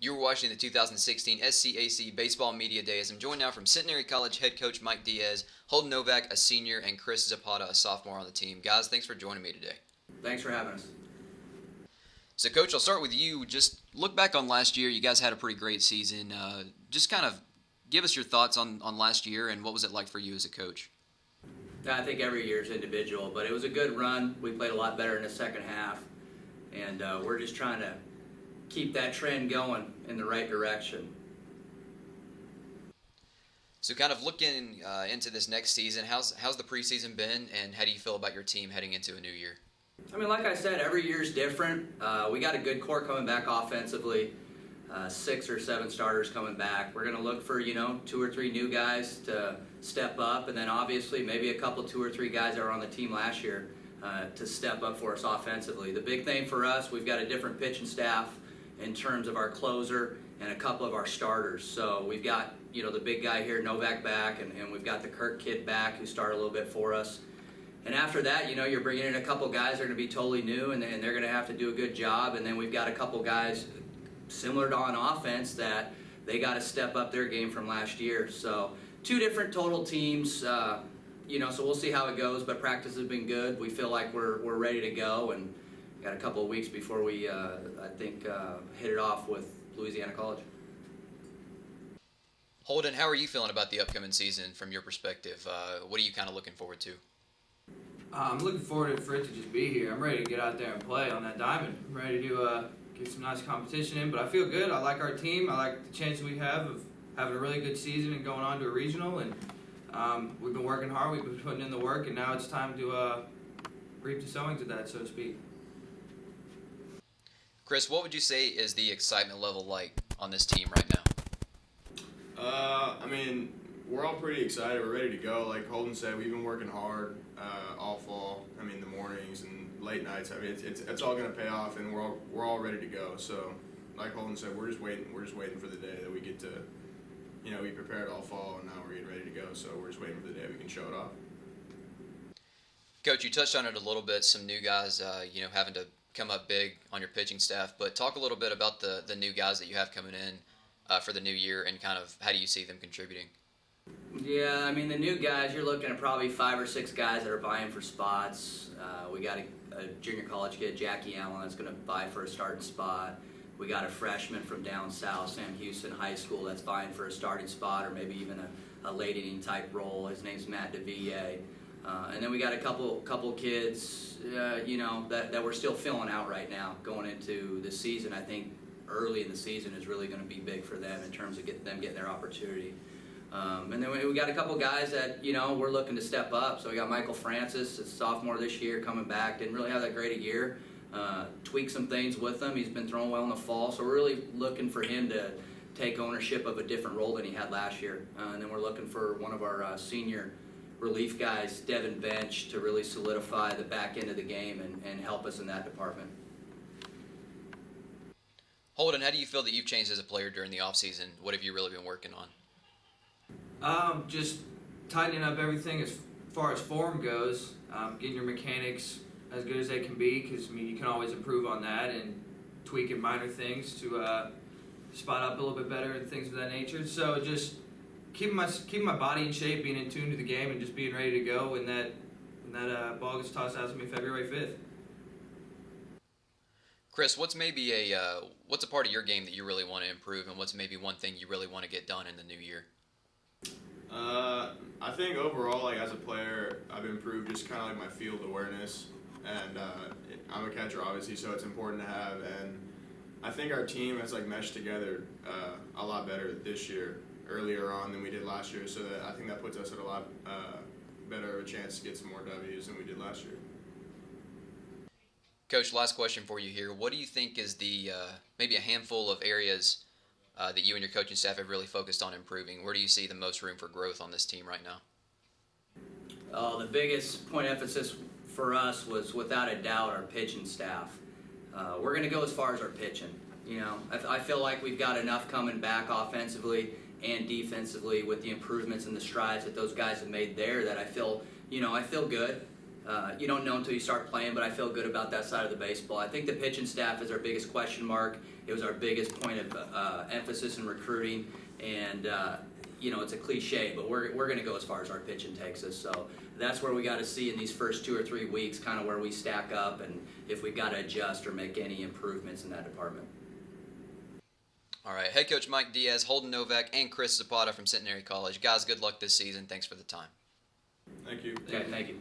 You were watching the 2016 SCAC Baseball Media Days. I'm joined now from Centenary College head coach Mike Diaz, Holden Novak, a senior, and Chris Zapata, a sophomore on the team. Guys, thanks for joining me today. Thanks for having us. So, Coach, I'll start with you. Just look back on last year. You guys had a pretty great season. Just kind of give us your thoughts on last year and what was it like for you as a coach? I think every year is individual, but it was a good run. We played a lot better in the second half, and we're just trying to keep that trend going in the right direction. So kind of looking into this next season, how's the preseason been, and how do you feel about your team heading into a new year? I mean, like I said, every year is different. We got a good core coming back offensively, 6 or 7 starters coming back. We're going to look for, 2 or 3 new guys to step up, and then obviously maybe a couple, 2 or 3 guys that were on the team last year to step up for us offensively. The big thing for us, we've got a different pitching staff in terms of our closer and a couple of our starters. So we've got, the big guy here, Novak, back, and we've got the Kirk kid back who started a little bit for us. And after that, you're bringing in a couple guys that are going to be totally new, and they're going to have to do a good job. And then we've got a couple guys similar to on offense that they got to step up their game from last year. So 2 different total teams, so we'll see how it goes. But practice has been good. We feel like we're ready to go, and got a couple of weeks before we, hit it off with Louisiana College. Holden, how are you feeling about the upcoming season from your perspective? What are you kind of looking forward to? I'm looking forward for it to just be here. I'm ready to get out there and play on that diamond. I'm ready to get some nice competition in, but I feel good. I like our team. I like the chance we have of having a really good season and going on to a regional. And we've been working hard. We've been putting in the work, and now it's time to reap the sowings of that, so to speak. Chris, what would you say is the excitement level like on this team right now? We're all pretty excited. We're ready to go. Like Holden said, we've been working hard all fall. The mornings and late nights. It's all going to pay off, and we're all ready to go. So, like Holden said, we're just waiting. We're just waiting for the day that we get to, we prepared all fall, and now we're getting ready to go. So we're just waiting for the day we can show it off. Coach, you touched on it a little bit. Some new guys, having to come up big on your pitching staff. But talk a little bit about the new guys that you have coming in for the new year, and kind of how do you see them contributing? Yeah, the new guys, you're looking at probably 5 or 6 guys that are vying for spots. We got a junior college kid, Jackie Allen, that's going to vie for a starting spot. We got a freshman from down south, Sam Houston High School, that's vying for a starting spot or maybe even a late inning type role. His name's Matt DeVille. And then we got a couple kids, that we're still filling out right now going into the season. I think early in the season is really going to be big for them in terms of them getting their opportunity. And then we got a couple guys that, we're looking to step up. So we got Michael Francis, a sophomore this year, coming back. Didn't really have that great a year. Tweaked some things with him. He's been throwing well in the fall. So we're really looking for him to take ownership of a different role than he had last year. And then we're looking for one of our senior relief guys, Devin Bench, to really solidify the back end of the game and help us in that department. Holden, how do you feel that you've changed as a player during the offseason? What have you really been working on? Just tightening up everything as far as form goes, getting your mechanics as good as they can be, because you can always improve on that, and tweaking minor things to spot up a little bit better and things of that nature. So just keeping my body in shape, being in tune to the game, and just being ready to go when that ball gets tossed out to me February 5th. Chris, what's a part of your game that you really want to improve, and what's maybe one thing you really want to get done in the new year? I think overall, as a player, I've improved just kind of my field awareness, and I'm a catcher obviously, so it's important to have. And I think our team has meshed together a lot better this year, earlier on than we did last year. So I think that puts us at a lot better of a chance to get some more W's than we did last year. Coach, last question for you here. What do you think is the maybe a handful of areas that you and your coaching staff have really focused on improving? Where do you see the most room for growth on this team right now? The biggest point of emphasis for us was, without a doubt, our pitching staff. We're going to go as far as our pitching. I feel like we've got enough coming back offensively and defensively with the improvements and the strides that those guys have made there that I feel good. You don't know until you start playing, but I feel good about that side of the baseball. I think the pitching staff is our biggest question mark, It was our biggest point of emphasis in recruiting, and it's a cliche, but we're going to go as far as our pitching takes us. So that's where we got to see in these first 2 or 3 weeks, kind of where we stack up and if we've got to adjust or make any improvements in that department. All right, head coach Mike Diaz, Holden Novak, and Chris Zapata from Centenary College. Guys, good luck this season. Thanks for the time. Thank you. Okay, thank you.